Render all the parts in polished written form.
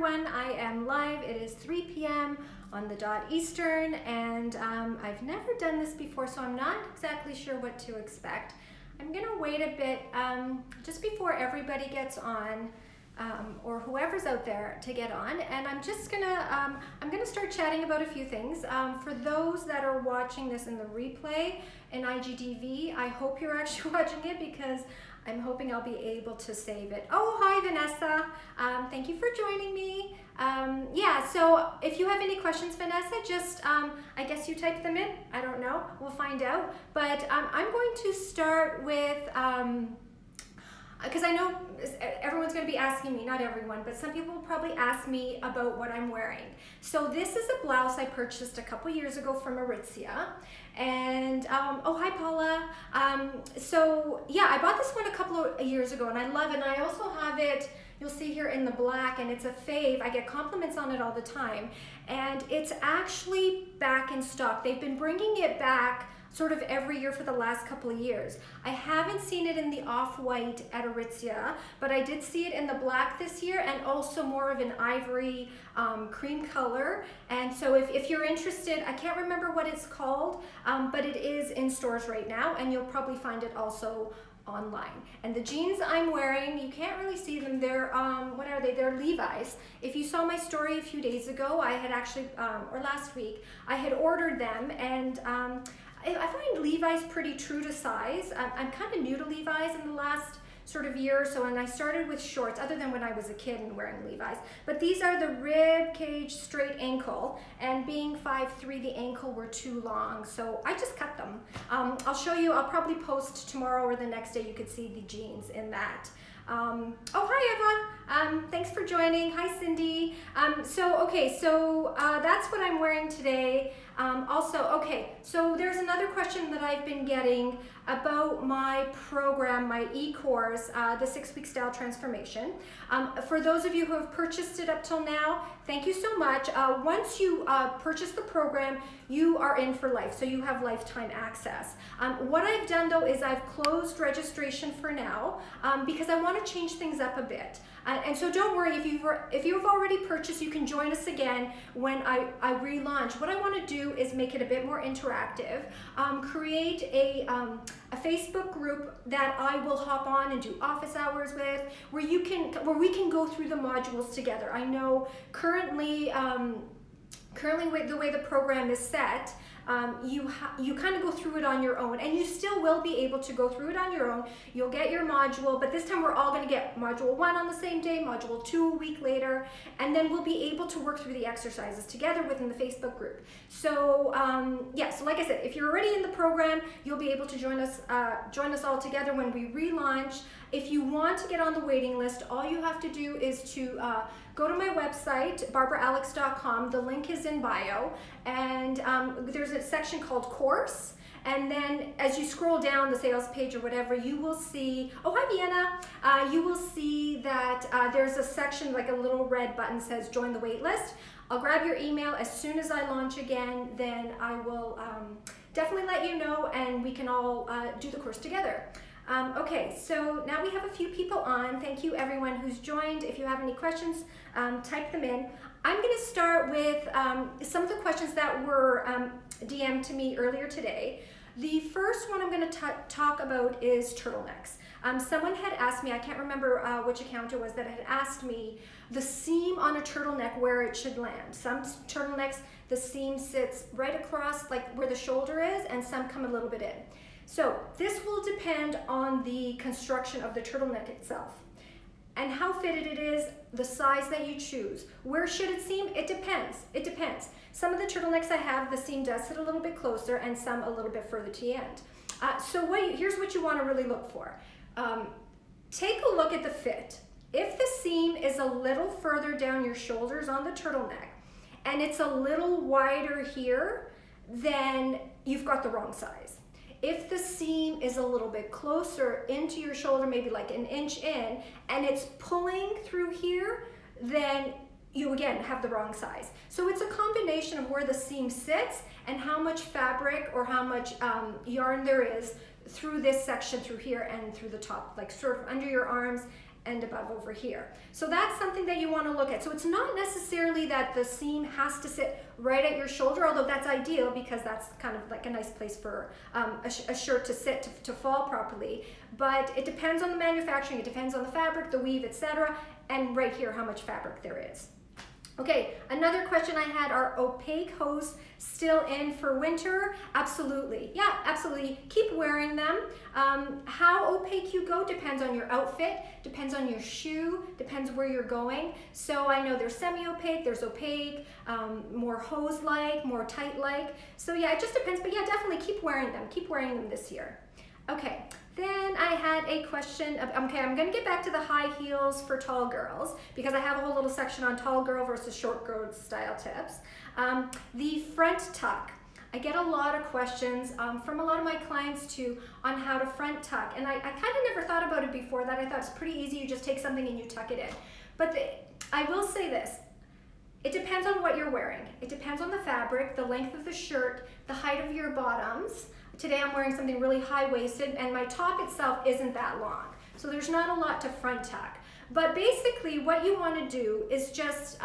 everyone, I am live. It is 3 p.m. on the dot Eastern, and I've never done this before, so I'm not exactly sure what to expect. I'm gonna wait a bit just before everybody gets on, or whoever's out there to get on, and I'm just gonna I'm gonna start chatting about a few things. For those that are watching this in the replay in IGTV, I hope you're actually watching it because I'm hoping I'll be able to save it. Oh, hi Vanessa. Thank you for joining me. Yeah, so if you have any questions, Vanessa, just, I guess you type them in. I don't know, we'll find out. But I'm going to start with, because I know everyone's going to be asking me, not everyone, but some people will probably ask me about what I'm wearing. So this is a blouse I purchased a couple years ago from Aritzia. And, oh, hi Paula. So yeah, I bought this one a couple of years ago and I love it. And I also have it, you'll see here in the black, and it's a fave. I get compliments on it all the time. And it's actually back in stock. They've been bringing it back sort of every year for the last couple of years. I haven't seen it in the off-white at Aritzia, but I did see it in the black this year, and also more of an ivory cream color. And so if you're interested, I can't remember what it's called, but it is in stores right now, and you'll probably find it also online. And the jeans I'm wearing, you can't really see them, they're what are they? They're Levi's. If you saw my story a few days ago, I had actually or last week, I had ordered them, and I find Levi's pretty true to size. I'm kind of new to Levi's in the last sort of year or so, and I started with shorts, other than when I was a kid and wearing Levi's. But these are the rib cage straight ankle, and being 5'3", the ankle were too long, so I just cut them. I'll show you, I'll probably post tomorrow or the next day, you could see the jeans in that. Oh, hi Eva, thanks for joining. Hi Cindy. Okay, so that's what I'm wearing today. Okay, so there's another question that I've been getting about my program, my e-course, the 6-week style transformation. For those of you who have purchased it up till now, thank you so much. Once you purchase the program, you are in for life, so you have lifetime access. What I've done though is I've closed registration for now because I want to change things up a bit. And so don't worry, if you've already purchased, you can join us again when I relaunch. What I want to do is make it a bit more interactive, create a Facebook group that I will hop on and do office hours with, where we can go through the modules together. I know currently the way the program is set, you kind of go through it on your own, and you still will be able to go through it on your own. You'll get your module, but this time we're all going to get module 1 on the same day, module 2 a week later, and then we'll be able to work through the exercises together within the Facebook group. So yeah, so like I said, if you're already in the program, you'll be able to join us all together when we relaunch. If you want to get on the waiting list, all you have to do is to go to my website, barbaraalex.com. The link is in bio, and there's a section called course. And then as you scroll down the sales page or whatever, you will see, oh, hi Vienna. You will see that there's a section, like a little red button says join the wait list. I'll grab your email as soon as I launch again, then I will definitely let you know, and we can all do the course together. Okay, so now we have a few people on. Thank you everyone who's joined. If you have any questions, type them in. I'm going to start with some of the questions that were DM'd to me earlier today. The first one I'm going to talk about is turtlenecks. Someone had asked me, I can't remember which account it was, that had asked me the seam on a turtleneck, where it should land. Some turtlenecks, the seam sits right across like where the shoulder is, and some come a little bit in. So this will depend on the construction of the turtleneck itself and how fitted it is, the size that you choose. Where should it seam? It depends. It depends. Some of the turtlenecks I have, the seam does sit a little bit closer, and some a little bit further to the end. Here's what you want to really look for. Take a look at the fit. If the seam is a little further down your shoulders on the turtleneck and it's a little wider here, then you've got the wrong size. If the seam is a little bit closer into your shoulder, maybe like an inch in, and it's pulling through here, then you again have the wrong size. So it's a combination of where the seam sits and how much fabric or how much yarn there is through this section through here and through the top, like sort of under your arms and above over here. So that's something that you want to look at. So it's not necessarily that the seam has to sit right at your shoulder, although that's ideal because that's kind of like a nice place for a shirt to sit to fall properly. But it depends on the manufacturing, it depends on the fabric, the weave, etc. And right here how much fabric there is. Okay, another question I had, are opaque hose still in for winter? Absolutely. Yeah, absolutely. Keep wearing them. How opaque you go depends on your outfit, depends on your shoe, depends where you're going. So I know there's semi-opaque, there's opaque, more hose-like, more tight-like. So yeah, it just depends, but yeah, definitely keep wearing them. Keep wearing them this year. Okay. Then I had a question of, okay, I'm going to get back to the high heels for tall girls because I have a whole little section on tall girl versus short girl style tips. The front tuck. I get a lot of questions from a lot of my clients too on how to front tuck. And I kind of never thought about it before that. I thought it's pretty easy. You just take something and you tuck it in. But I will say this. It depends on what you're wearing. It depends on the fabric, the length of the shirt, the height of your bottoms. Today I'm wearing something really high-waisted and my top itself isn't that long. So there's not a lot to front tuck. But basically what you want to do is just,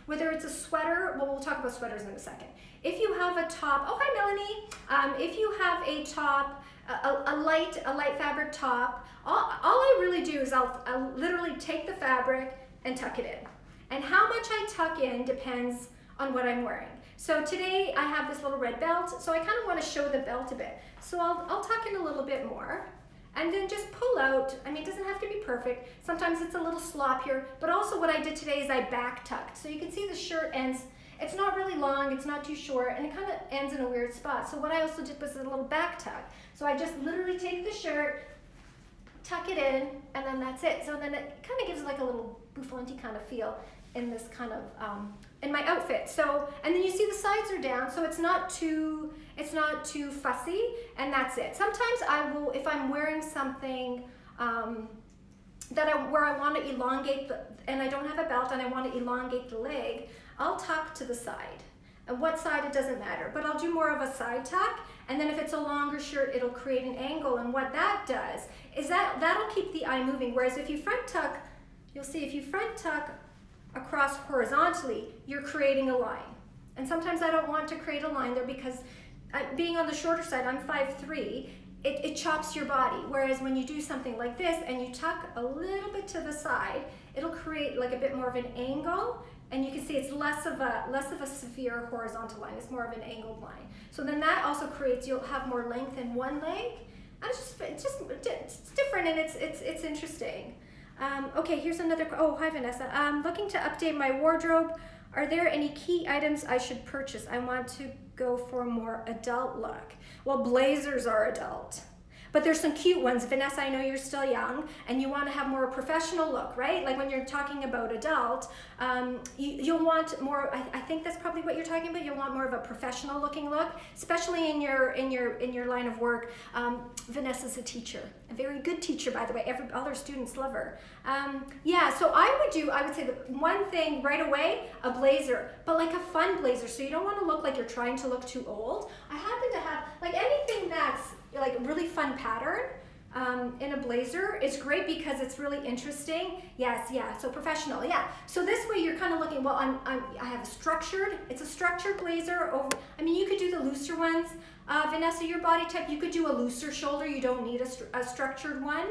whether it's a sweater, well, we'll talk about sweaters in a second. If you have a top, oh hi Melanie, if you have a top, a light fabric top, all I really do is I'll literally take the fabric and tuck it in. And how much I tuck in depends on what I'm wearing. So today I have this little red belt, so I kind of want to show the belt a bit. So I'll tuck in a little bit more and then just pull out. I mean, it doesn't have to be perfect. Sometimes it's a little sloppier, but also what I did today is I back tucked. So you can see the shirt ends, it's not really long, it's not too short, and it kind of ends in a weird spot. So what I also did was a little back tuck. So I just literally take the shirt, tuck it in, and then that's it. So then it kind of gives like a little bouffant kind of feel in this kind of in my outfit. So, and then you see the sides are down, so it's not too fussy, and that's it. Sometimes I will, if I'm wearing something where I want to elongate and I don't have a belt and I want to elongate the leg, I'll tuck to the side. And what side, it doesn't matter, but I'll do more of a side tuck, and then if it's a longer shirt, it'll create an angle, and what that does is that'll keep the eye moving. Whereas if you front tuck, you'll see if you front tuck across horizontally, you're creating a line. And sometimes I don't want to create a line there because being on the shorter side, I'm 5'3", it chops your body. Whereas when you do something like this and you tuck a little bit to the side, it'll create like a bit more of an angle, and you can see it's less of a severe horizontal line, it's more of an angled line. So then that also creates, you'll have more length in one leg. And it's different, and it's interesting. Okay, here's another, oh, hi Vanessa. I'm looking to update my wardrobe. Are there any key items I should purchase? I want to go for a more adult look. Well, blazers are adult, but there's some cute ones. Vanessa, I know you're still young and you want to have more professional look, right? Like when you're talking about adult, you'll want more, I think that's probably what you're talking about. You'll want more of a professional looking look, especially in your line of work. Vanessa's a teacher, a very good teacher, by the way. All her students love her. Yeah, so I would say the one thing right away, a blazer, but like a fun blazer. So you don't want to look like you're trying to look too old. I happen to have like anything that's like really fun pattern in a blazer is great because it's really interesting. Yes, yeah, so professional, yeah. So this way you're kind of looking, well, I have it's a structured blazer. I mean, you could do the looser ones. Vanessa, your body type, you could do a looser shoulder. You don't need a structured one.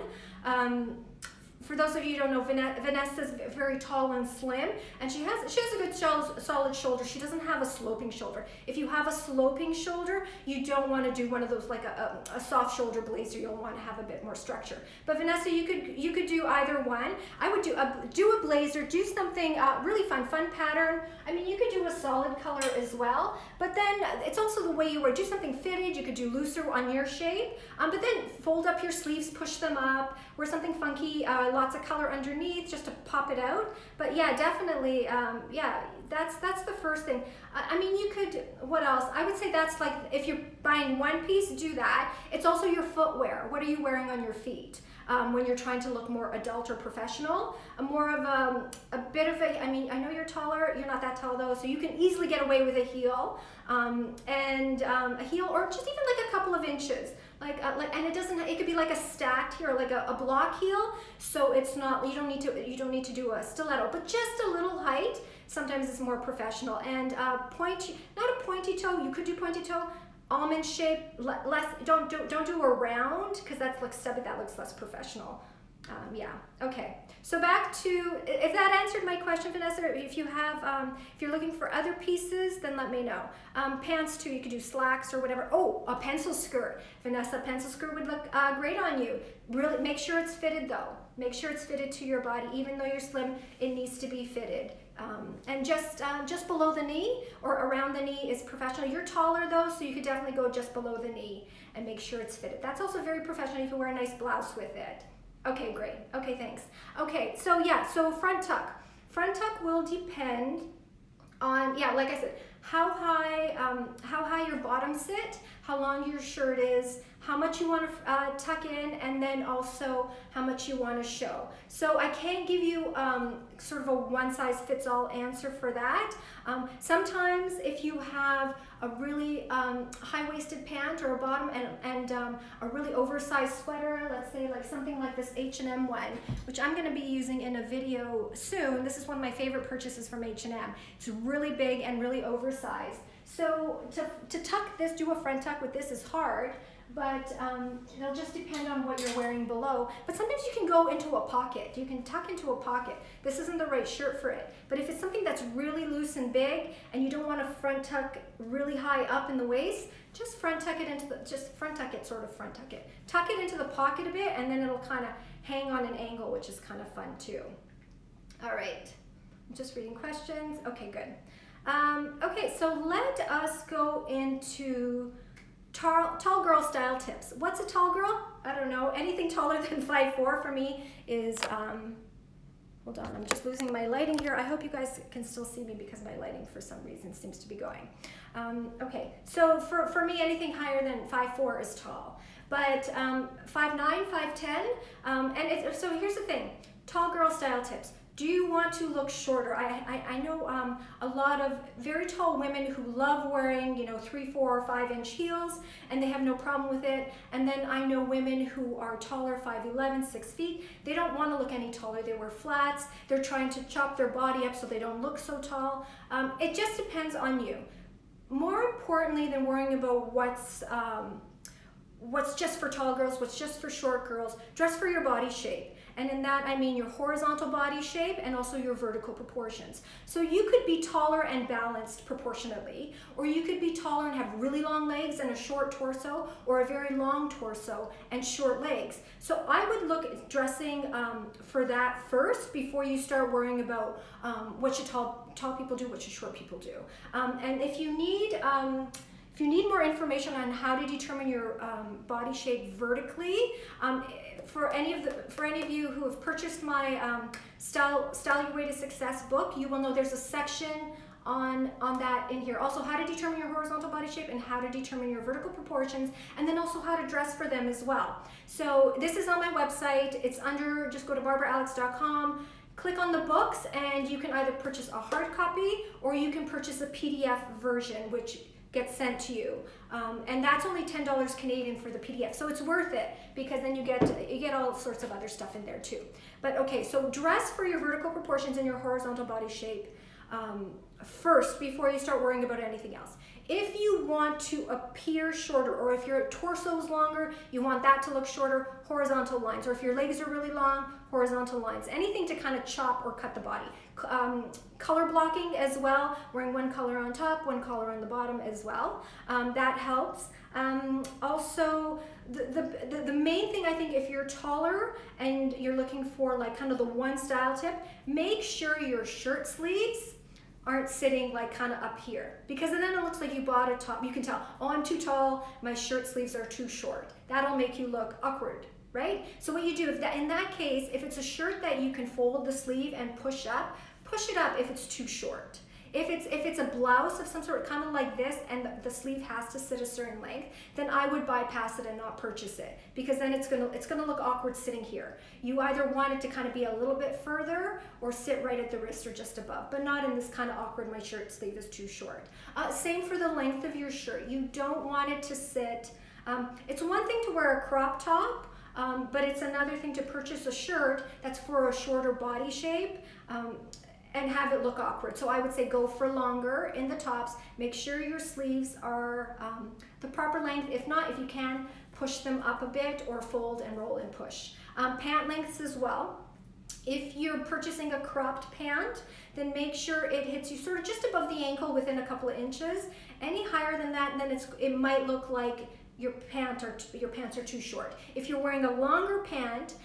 For those of you who don't know, Vanessa's very tall and slim, and she has a good solid shoulder. She doesn't have a sloping shoulder. If you have a sloping shoulder, you don't want to do one of those like a soft shoulder blazer. You'll want to have a bit more structure. But Vanessa, you could do either one. I would do a blazer, do something really fun pattern. I mean, you could do a solid color as well, but then it's also the way you wear. Do something fitted. You could do looser on your shape, but then fold up your sleeves, push them up, wear something funky. Lots of color underneath just to pop it out. But yeah, definitely, yeah, that's the first thing. I mean, you could, what else? I would say that's like, if you're buying one piece, do that. It's also your footwear. What are you wearing on your feet? when you're trying to look more adult or professional. More of a bit of a, I mean, I know you're taller, you're not that tall though, so you can easily get away with a heel, and a heel, or just even like a couple of inches. And it doesn't, it could be like a stacked heel, like a block heel, so it's not, you don't need to do a stiletto, but just a little height sometimes is more professional. And not a pointy toe, you could do pointy toe, almond shape, less, don't do a round, because that's like stubby, that looks less professional. Yeah, okay. So back to, if that answered my question, Vanessa, if you have, if you're looking for other pieces, then let me know. Pants too, you could do slacks or whatever. Oh, a pencil skirt. Vanessa, a pencil skirt would look great on you. Really, make sure it's fitted though. Make sure it's fitted to your body. Even though you're slim, it needs to be fitted. And just below the knee or around the knee is professional. You're taller though, so you could definitely go just below the knee and make sure it's fitted. That's also very professional. You can wear a nice blouse with it. Okay, great. Okay, thanks. Okay, so yeah, so front tuck. Front tuck will depend on, yeah, like I said, how high your bottom sit, how long your shirt is, how much you want to tuck in, and then also how much you want to show. So I can't give you sort of a one-size-fits-all answer for that. Sometimes if you have a really high-waisted pant or a bottom and a really oversized sweater, let's say like something like this H&M one, which I'm going to be using in a video soon. This is one of my favorite purchases from H&M. It's really big and really oversized. So to tuck this, do a front tuck with this is hard, but it'll just depend on what you're wearing below. But sometimes you can go into a pocket. You can tuck into a pocket. This isn't the right shirt for it. But if it's something that's really loose and big and you don't want to front tuck really high up in the waist, just front tuck it into the, tuck it into the pocket a bit, and then it'll kind of hang on an angle, which is kind of fun too. All right, I'm just reading questions. Okay, good. Okay, so let us go into tall girl style tips. What's a tall girl? I don't know. Anything taller than 5'4" for me is, hold on, I'm just losing my lighting here. I hope you guys can still see me because my lighting for some reason seems to be going. Okay, so for me, anything higher than 5'4" is tall. But 5'9", 5'10", so here's the thing, tall girl style tips. Do you want to look shorter? I know a lot of very tall women who love wearing, 3, 4, or 5 inch heels, and they have no problem with it. And then I know women who are taller, 5'11", 6 feet. They don't want to look any taller. They wear flats. They're trying to chop their body up so they don't look so tall. It just depends on you. More importantly than worrying about what's just for tall girls, what's just for short girls, dress for your body shape. And in that, I mean your horizontal body shape and also your vertical proportions. So you could be taller and balanced proportionately, or you could be taller and have really long legs and a short torso, or a very long torso and short legs. So I would look at dressing for that first before you start worrying about what should tall people do, what should short people do. And if you need more information on how to determine your body shape vertically, for any of you who have purchased my Style Your Way to Success book, you will know there's a section on that in here. Also, how to determine your horizontal body shape and how to determine your vertical proportions, and then also how to dress for them as well. So this is on my website. It's under, just go to barbaraalex.com. Click on the books, and you can either purchase a hard copy or you can purchase a PDF version, which gets sent to you, and that's only $10 Canadian for the PDF, so it's worth it because then you get all sorts of other stuff in there too. But okay, so dress for your vertical proportions and your horizontal body shape first before you start worrying about anything else. If you want to appear shorter, or if your torso is longer, you want that to look shorter, horizontal lines. Or if your legs are really long, horizontal lines. Anything to kind of chop or cut the body. Color blocking as well, wearing one color on top, one color on the bottom as well. That helps. Also, the main thing, I think, if you're taller and you're looking for like kind of the one style tip, make sure your shirt sleeves aren't sitting like kind of up here, because then it looks like you bought a top. You can tell, oh, I'm too tall, my shirt sleeves are too short. That'll make you look awkward, right? So what you do, in that case, if it's a shirt that you can fold the sleeve and push it up if it's too short. If it's a blouse of some sort, kind of like this, and the sleeve has to sit a certain length, then I would bypass it and not purchase it, because then it's gonna look awkward sitting here. You either want it to kind of be a little bit further or sit right at the wrist or just above, but not in this kind of awkward, my shirt sleeve is too short. Same for the length of your shirt. You don't want it to sit, it's one thing to wear a crop top, but it's another thing to purchase a shirt that's for a shorter body shape, and have it look awkward. So I would say go for longer in the tops. Make sure your sleeves are the proper length. If not, if you can, push them up a bit or fold and roll and push. Pant lengths as well. If you're purchasing a cropped pant, then make sure it hits you sort of just above the ankle within a couple of inches. Any higher than that, and then it might look like your pants are too short. If you're wearing a longer pant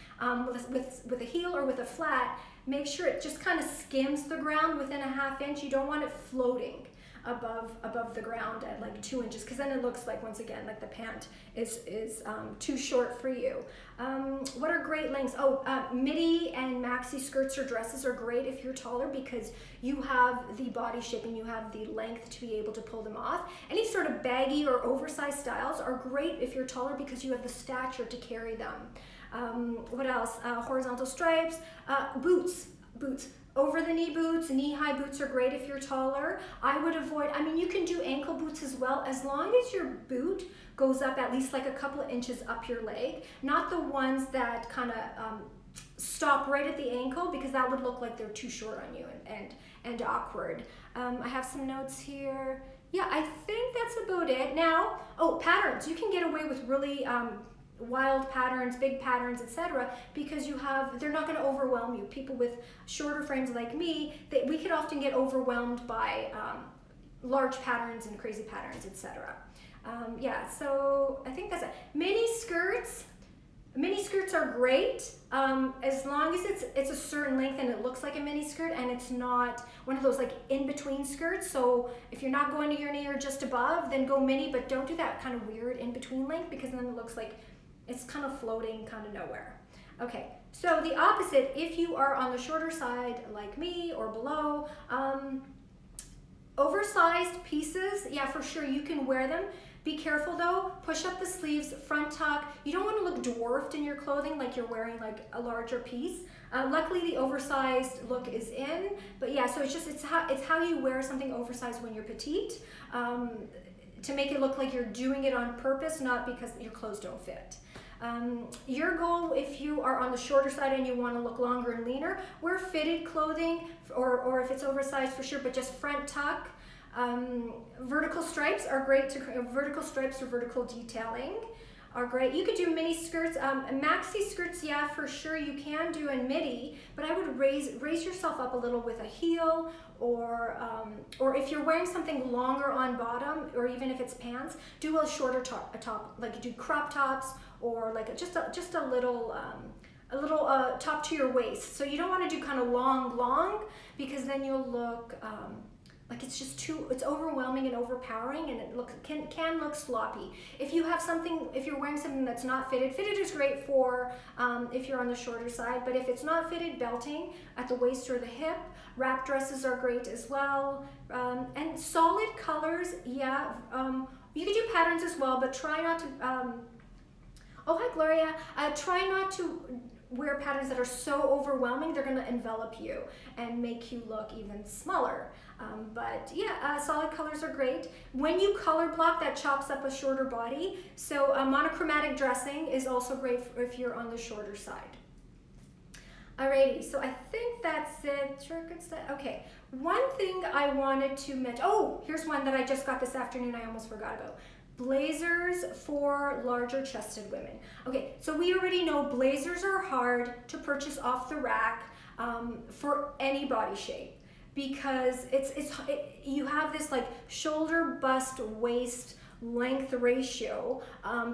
with a heel or with a flat, make sure it just kind of skims the ground within a ½ inch. You don't want it floating above the ground at like 2 inches, because then it looks like, once again, like the pant is too short for you. What are great lengths? Midi and maxi skirts or dresses are great if you're taller, because you have the body shape and you have the length to be able to pull them off. Any sort of baggy or oversized styles are great if you're taller, because you have the stature to carry them. What else? Horizontal stripes, boots. Over the knee boots, knee-high boots are great if you're taller. I would avoid, you can do ankle boots as well, as long as your boot goes up at least like a couple of inches up your leg, not the ones that kind of stop right at the ankle, because that would look like they're too short on you and awkward. I have some notes here. Yeah, I think that's about it. Now, patterns. You can get away with really wild patterns, big patterns, etc., because they're not going to overwhelm you. People with shorter frames like me, we could often get overwhelmed by large patterns and crazy patterns, etc. Yeah, so I think that's it. Mini skirts are great as long as it's a certain length and it looks like a mini skirt, and it's not one of those like in-between skirts. So if you're not going to your knee or just above, then go mini, but don't do that kind of weird in-between length, because then it looks like it's kind of floating kind of nowhere. Okay, so the opposite, if you are on the shorter side like me or below, oversized pieces, yeah, for sure, you can wear them. Be careful though, push up the sleeves, front tuck. You don't want to look dwarfed in your clothing like you're wearing like a larger piece. Luckily the oversized look is in, but yeah, so it's how you wear something oversized when you're petite, to make it look like you're doing it on purpose, not because your clothes don't fit. Your goal, if you are on the shorter side and you want to look longer and leaner, wear fitted clothing, or if it's oversized for sure, but just front tuck. Vertical stripes are great vertical stripes or vertical detailing are great. You could do mini skirts, maxi skirts, yeah, for sure you can do in midi, but I would raise yourself up a little with a heel, or if you're wearing something longer on bottom, or even if it's pants, do a shorter top, like do crop tops, or like just a little top to your waist. So you don't want to do kind of long, because then you'll look like it's overwhelming and overpowering, and it can look sloppy. If you're wearing something that's not fitted is great for if you're on the shorter side, but if it's not fitted, belting at the waist or the hip. Wrap dresses are great as well. And solid colors, yeah, you can do patterns as well, but try not to, oh hi Gloria, try not to wear patterns that are so overwhelming, they're going to envelop you and make you look even smaller. But yeah, solid colors are great. When you color block, that chops up a shorter body. So monochromatic dressing is also great if you're on the shorter side. Alrighty, so I think that's it. Sure, good stuff. Okay, one thing I wanted to mention. Oh, here's one that I just got this afternoon. I almost forgot about. Blazers for larger chested women. Okay, so we already know blazers are hard to purchase off the rack for any body shape, because you have this like shoulder, bust, waist length ratio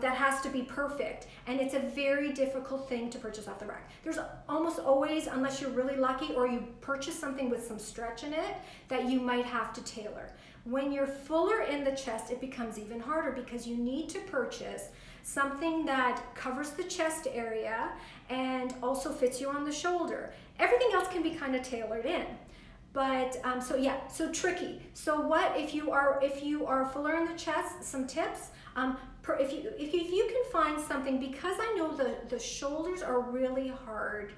that has to be perfect, and it's a very difficult thing to purchase off the rack. There's almost always, unless you're really lucky or you purchase something with some stretch in it, that you might have to tailor. When you're fuller in the chest, it becomes even harder, because you need to purchase something that covers the chest area and also fits you on the shoulder. Everything else can be kind of tailored in. But so yeah, so tricky. So what if you are fuller in the chest? Some tips. If you can find something, because I know the shoulders are really hard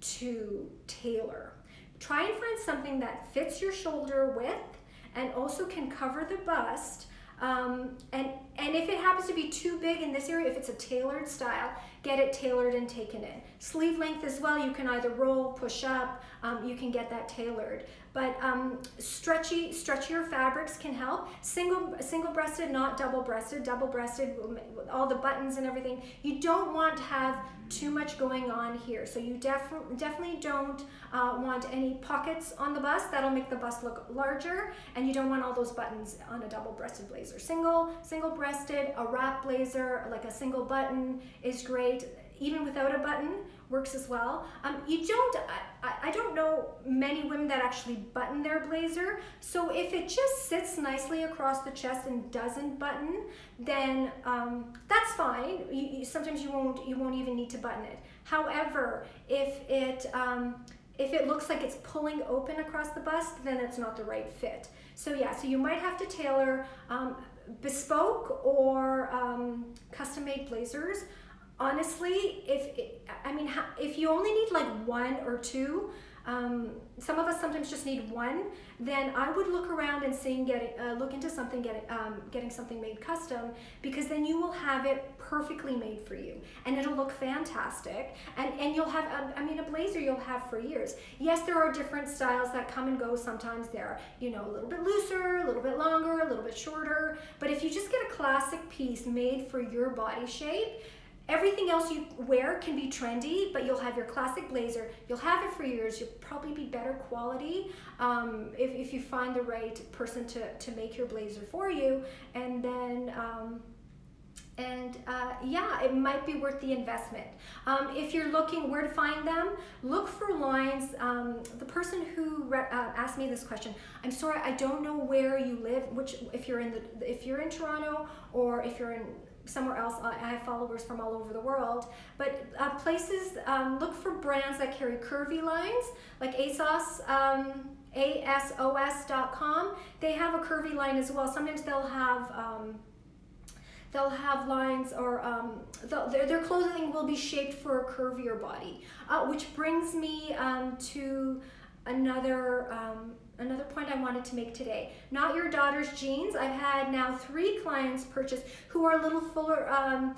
to tailor. Try and find something that fits your shoulder width and also can cover the bust. And if it happens to be too big in this area, if it's a tailored style, get it tailored and taken in. Sleeve length as well, you can either roll, push up, you can get that tailored. But stretchier fabrics can help. Single-breasted, not double-breasted. Double-breasted, all the buttons and everything. You don't want to have too much going on here. So you definitely don't want any pockets on the bust. That'll make the bust look larger, and you don't want all those buttons on a double-breasted blazer. Single-breasted, a wrap blazer, like a single button is great. Even without a button works as well. I don't know many women that actually button their blazer. So if it just sits nicely across the chest and doesn't button, then that's fine. Sometimes you won't even need to button it. However, if it looks like it's pulling open across the bust, then it's not the right fit. So yeah, so you might have to tailor bespoke or custom-made blazers. Honestly, if you only need like one or two, some of us sometimes just need one, then I would look around and look into something, getting something made custom, because then you will have it perfectly made for you and it'll look fantastic, and you'll have, a blazer you'll have for years. Yes, there are different styles that come and go. Sometimes they're, a little bit looser, a little bit longer, a little bit shorter, but if you just get a classic piece made for your body shape, everything else you wear can be trendy, but you'll have your classic blazer. You'll have it for years. You'll probably be better quality if you find the right person to make your blazer for you. And then, yeah, it might be worth the investment. If you're looking where to find them, look for lines. The person who asked me this question, I'm sorry, I don't know where you live. If you're in Toronto or if you're in somewhere else. I have followers from all over the world, but places, look for brands that carry curvy lines, like ASOS, ASOS.com. They have a curvy line as well. Sometimes they'll have lines, or their clothing will be shaped for a curvier body, which brings me to another point I wanted to make today. Not Your Daughter's Jeans. I've had now 3 clients purchase who are a little fuller,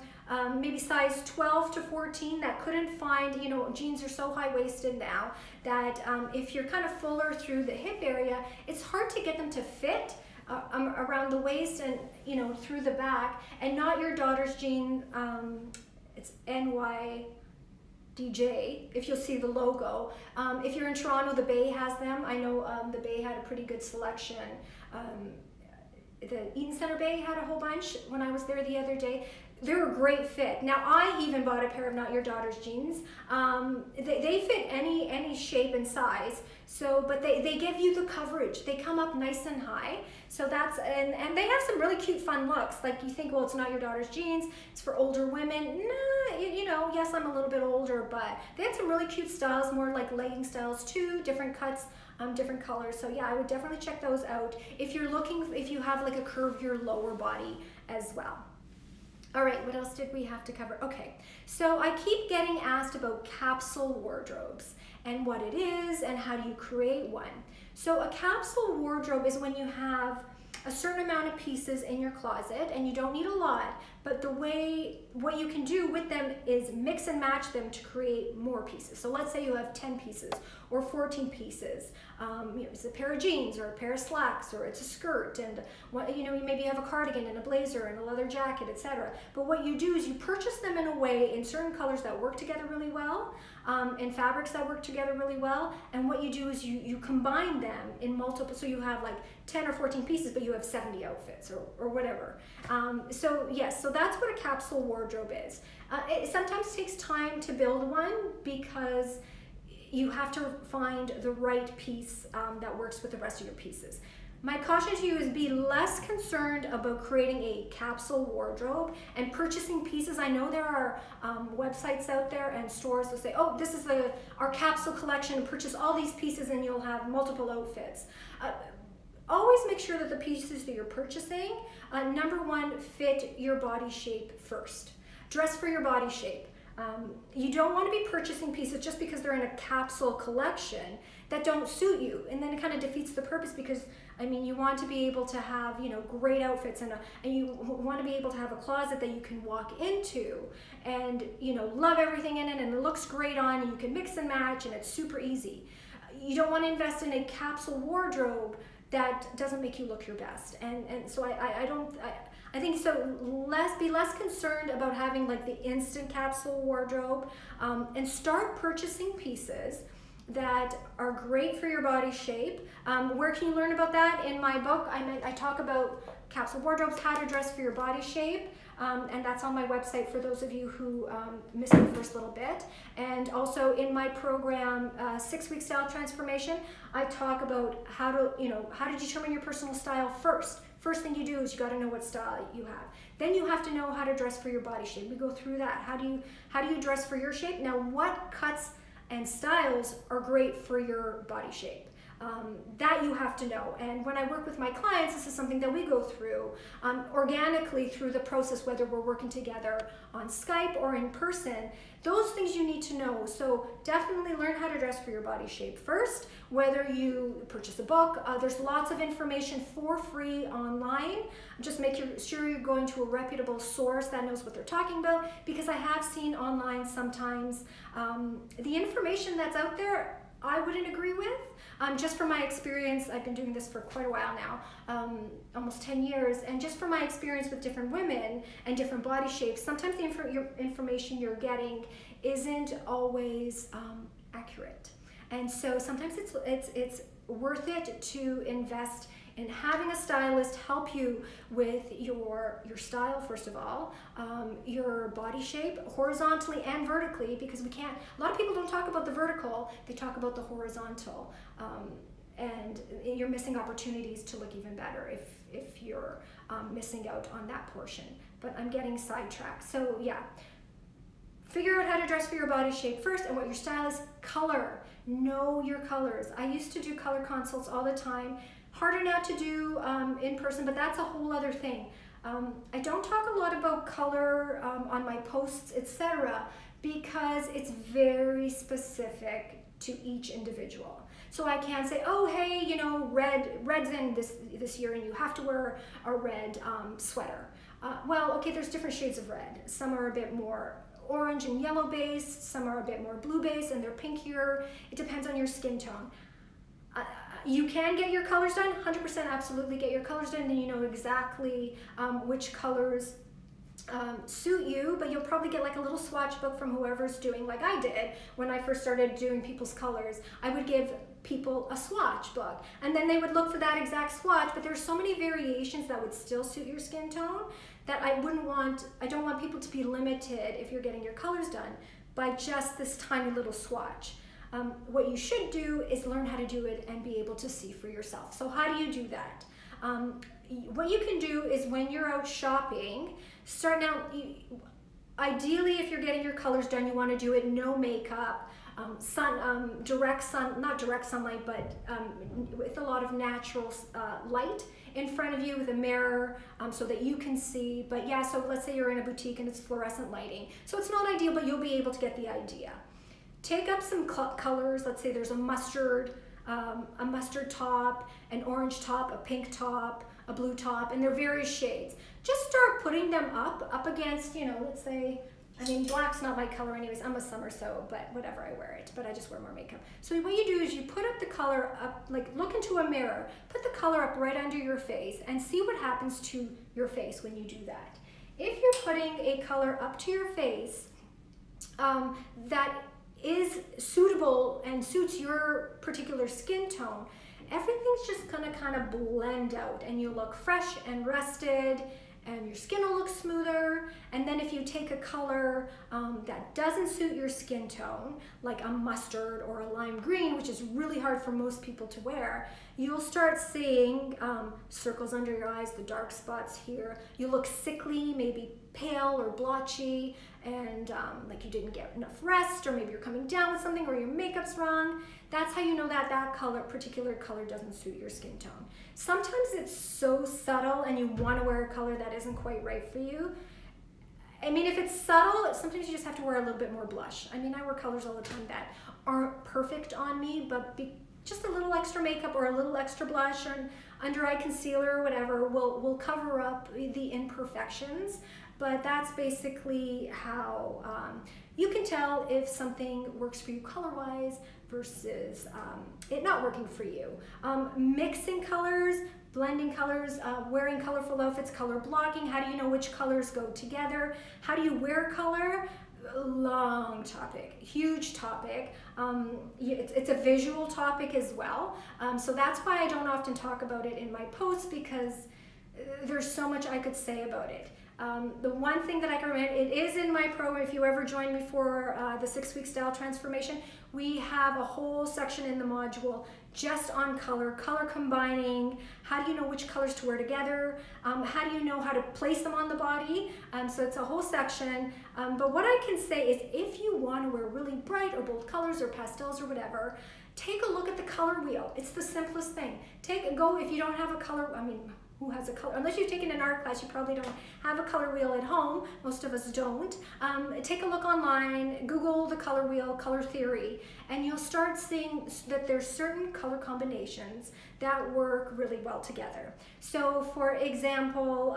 maybe size 12 to 14, that couldn't find, jeans are so high-waisted now that if you're kind of fuller through the hip area, it's hard to get them to fit around the waist and, through the back. And Not Your Daughter's Jean, it's NY DJ, if you'll see the logo. If you're in Toronto, the Bay has them. I know the Bay had a pretty good selection. The Eaton Centre Bay had a whole bunch when I was there the other day. They're a great fit. Now, I even bought a pair of Not Your Daughter's jeans. They fit any shape and size. So, but they give you the coverage. They come up nice and high. So that's, and they have some really cute, fun looks. Like, you think, well, it's Not Your Daughter's jeans, it's for older women. Nah, yes, I'm a little bit older, but they had some really cute styles, more like legging styles too, different cuts, different colors. So yeah, I would definitely check those out if you have like a curvier lower body as well. All right, what else did we have to cover? Okay, so I keep getting asked about capsule wardrobes and what it is and how do you create one. So a capsule wardrobe is when you have a certain amount of pieces in your closet and you don't need a lot, but what you can do with them is mix and match them to create more pieces. So let's say you have 10 pieces or 14 pieces. It's a pair of jeans or a pair of slacks, or it's a skirt, and maybe you have a cardigan and a blazer and a leather jacket, etc. But what you do is you purchase them in a way in certain colors that work together really well, in fabrics that work together really well, and what you do is you combine them in multiple, so you have like 10 or 14 pieces, but you have 70 outfits or whatever. So yes, so that's what a capsule wardrobe is. It sometimes takes time to build one because you have to find the right piece that works with the rest of your pieces. My caution to you is be less concerned about creating a capsule wardrobe and purchasing pieces. I know there are websites out there and stores that say, oh, this is our capsule collection, and purchase all these pieces and you'll have multiple outfits. Always make sure that the pieces that you're purchasing, number one, fit your body shape first. Dress for your body shape. You don't want to be purchasing pieces just because they're in a capsule collection that don't suit you, and then it kind of defeats the purpose, because I mean, you want to be able to have, you know, great outfits, and you want to be able to have a closet that you can walk into and, you know, love everything in it, and it looks great on, and you can mix and match, and it's super easy. You don't want to invest in a capsule wardrobe that doesn't make you look your best, and so I think so. Be less concerned about having like the instant capsule wardrobe, and start purchasing pieces that are great for your body shape. Where can you learn about that? In my book, I talk about capsule wardrobes, how to dress for your body shape, and that's on my website for those of you who missed the first little bit. And also in my program, 6-week style transformation, I talk about how to determine your personal style first. First thing you do is you got to know what style you have. Then you have to know how to dress for your body shape. We go through that. How do you dress for your shape? Now, what cuts and styles are great for your body shape? That you have to know. And when I work with my clients, this is something that we go through organically through the process, whether we're working together on Skype or in person. Those things you need to know. So definitely learn how to dress for your body shape first, whether you purchase a book. There's lots of information for free online. Just make sure you're going to a reputable source that knows what they're talking about, because I have seen online sometimes the information that's out there I wouldn't agree with. Just from my experience, I've been doing this for quite a while now, almost 10 years, and just from my experience with different women and different body shapes, sometimes the information you're getting isn't always accurate. And so sometimes it's worth it to invest in having a stylist help you with your style, first of all, your body shape, horizontally and vertically, because a lot of people don't talk about the vertical, they talk about the horizontal, and you're missing opportunities to look even better if you're missing out on that portion. But I'm getting sidetracked. So yeah, figure out how to dress for your body shape first, and what your style is. Color. Know your colors. I used to do color consults all the time. Harder now to do in person, but that's a whole other thing. I don't talk a lot about color on my posts, etc., because it's very specific to each individual. So I can't say, oh, hey, you know, red's in this year and you have to wear a red sweater. Well, okay, there's different shades of red. Some are a bit more orange and yellow based, some are a bit more blue based, and they're pinkier. It depends on your skin tone. You can get your colors done, 100% absolutely get your colors done, then you know exactly which colors suit you, but you'll probably get like a little swatch book from whoever's doing, like I did when I first started doing people's colors. I would give people a swatch book, and then they would look for that exact swatch, but there's so many variations that would still suit your skin tone that I don't want people to be limited if you're getting your colors done by just this tiny little swatch. What you should do is learn how to do it and be able to see for yourself. So how do you do that? What you can do is when you're out shopping, start out, ideally if you're getting your colors done, you want to do it no makeup, not direct sunlight, but with a lot of natural light in front of you with a mirror so that you can see. But yeah, so let's say you're in a boutique and it's fluorescent lighting. So it's not ideal, but you'll be able to get the idea. Take up some colors. Let's say there's a mustard top, an orange top, a pink top, a blue top, and they're various shades. Just start putting them up against, you know, let's say, I mean, black's not my color anyways. I'm a summer so, but whatever, I wear it, but I just wear more makeup. So what you do is you put up the color up, like look into a mirror, put the color up right under your face and see what happens to your face when you do that. If you're putting a color up to your face that is suitable and suits your particular skin tone, everything's just gonna kind of blend out and you look fresh and rested and your skin will look smoother. And then if you take a color that doesn't suit your skin tone, like a mustard or a lime green, which is really hard for most people to wear, you'll start seeing circles under your eyes, the dark spots here. You look sickly, maybe pale or blotchy, and like you didn't get enough rest, or maybe you're coming down with something, or your makeup's wrong. That's how you know that that particular color doesn't suit your skin tone. Sometimes it's so subtle and you want to wear a color that isn't quite right for you. I mean, if it's subtle, sometimes you just have to wear a little bit more blush. I mean, I wear colors all the time that aren't perfect on me, but just a little extra makeup or a little extra blush or under eye concealer or whatever will cover up the imperfections. But that's basically how you can tell if something works for you color-wise versus it not working for you. Mixing colors, blending colors, wearing colorful outfits, color blocking. How do you know which colors go together? How do you wear color? Long topic, huge topic. It's a visual topic as well. So that's why I don't often talk about it in my posts, because there's so much I could say about it. The one thing that I can recommend, it is in my program. If you ever join me for the 6-week style transformation, we have a whole section in the module just on color combining. How do you know which colors to wear together? How do you know how to place them on the body? So it's a whole section. But what I can say is, if you want to wear really bright or bold colors or pastels or whatever, take a look at the color wheel. It's the simplest thing. Go if you don't have a color, I mean, who has a color? Unless you've taken an art class, you probably don't have a color wheel at home. Most of us don't. Take a look online, Google the color wheel, color theory, and you'll start seeing that there's certain color combinations that work really well together. So for example,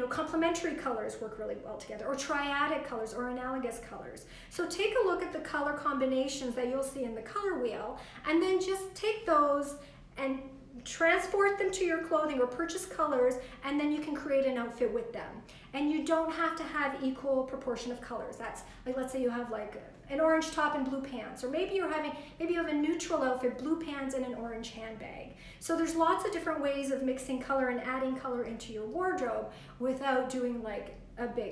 complementary colors work really well together, or triadic colors or analogous colors. So take a look at the color combinations that you'll see in the color wheel, and then just take those and transport them to your clothing or purchase colors, and then you can create an outfit with them. And you don't have to have equal proportion of colors. That's like, let's say you have like an orange top and blue pants, or maybe you have a neutral outfit, blue pants and an orange handbag. So there's lots of different ways of mixing color and adding color into your wardrobe without doing like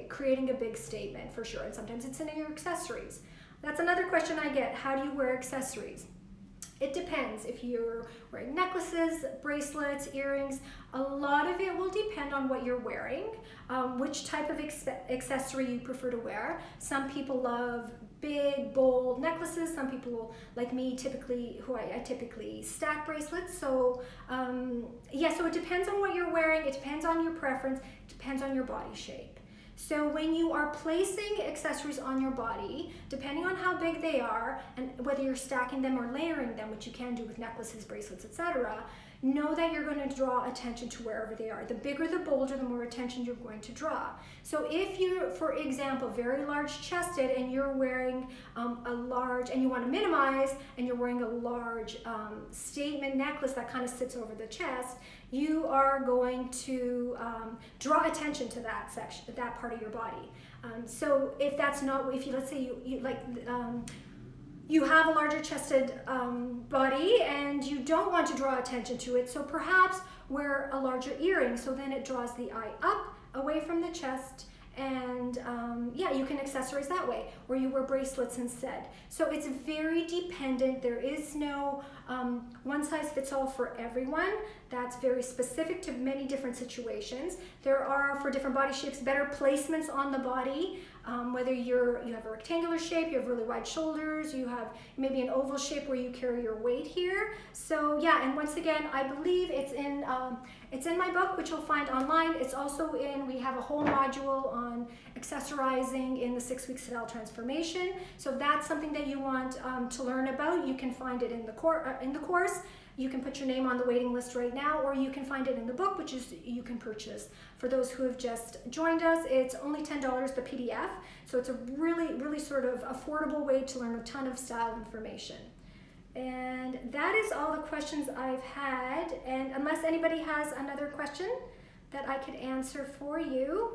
creating a big statement, for sure. And sometimes it's in your accessories. That's another question I get. How do you wear accessories? It depends. If you're wearing necklaces, bracelets, earrings, a lot of it will depend on what you're wearing, which type of accessory you prefer to wear. Some people love big, bold necklaces. Some people, like me, I typically stack bracelets. So so it depends on what you're wearing. It depends on your preference. It depends on your body shape. So when you are placing accessories on your body, depending on how big they are and whether you're stacking them or layering them, which you can do with necklaces, bracelets, etc., know that you're going to draw attention to wherever they are. The bigger, the bolder, the more attention you're going to draw. So if you're, for example, very large chested and you're wearing and you want to minimize, and you're wearing a large statement necklace that kind of sits over the chest, you are going to draw attention to that section, that part of your body. So if that's not, let's say you have a larger chested body and you don't want to draw attention to it, so perhaps wear a larger earring, so then it draws the eye up away from the chest, and you can accessorize that way, or you wear bracelets instead. So it's very dependent. There is no one size fits all for everyone. That's very specific to many different situations. There are, for different body shapes, better placements on the body. Whether you have a rectangular shape, you have really wide shoulders, you have maybe an oval shape where you carry your weight here. So yeah, and once again, I believe it's in my book, which you'll find online. It's also we have a whole module on accessorizing in the 6-week style transformation. So if that's something that you want to learn about, you can find it in the course. You can put your name on the waiting list right now, or you can find it in the book, which you can purchase. For those who have just joined us, it's only $10, the PDF. So it's a really, really sort of affordable way to learn a ton of style information. And that is all the questions I've had. And unless anybody has another question that I could answer for you,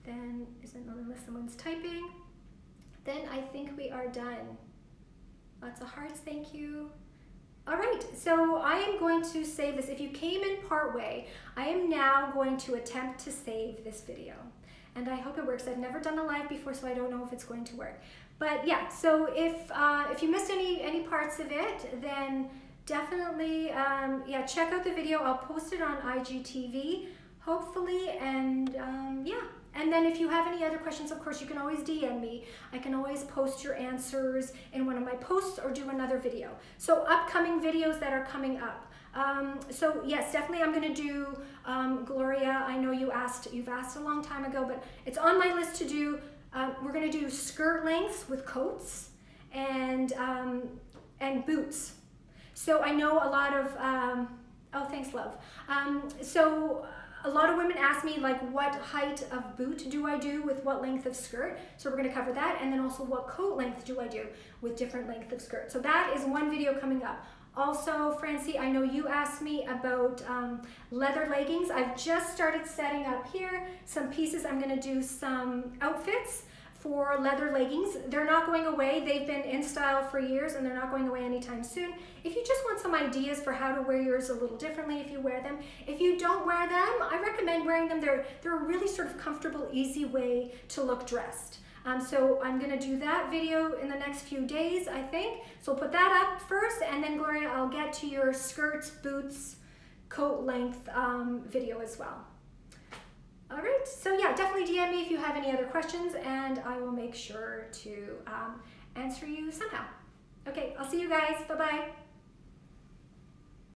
then unless someone's typing, then I think we are done. Lots of hearts, thank you. All right, so I am going to save this. If you came in part way, I am now going to attempt to save this video. And I hope it works. I've never done a live before, so I don't know if it's going to work. But yeah, so if you missed any parts of it, then definitely yeah, check out the video. I'll post it on IGTV, hopefully, and yeah. And then if you have any other questions, of course, you can always DM me. I can always post your answers in one of my posts or do another video. So upcoming videos that are coming up. So yes, definitely I'm gonna do Gloria. I know you've asked a long time ago, but it's on my list to do. We're gonna do skirt lengths with coats and boots. So I know a lot of, oh, thanks, love. So a lot of women ask me, like, what height of boot do I do with what length of skirt? So we're going to cover that, and then also what coat length do I do with different length of skirt. So that is one video coming up. Also, Francie, I know you asked me about leather leggings. I've just started setting up here some pieces. I'm going to do some outfits for leather leggings. They're not going away. They've been in style for years and they're not going away anytime soon. If you just want some ideas for how to wear yours a little differently if you wear them. If you don't wear them, I recommend wearing them. They're a really sort of comfortable, easy way to look dressed. So I'm gonna do that video in the next few days, I think. So put that up first, and then Gloria, I'll get to your skirts, boots, coat length video as well. All right, so yeah, definitely DM me if you have any other questions, and I will make sure to answer you somehow. Okay, I'll see you guys. Bye-bye.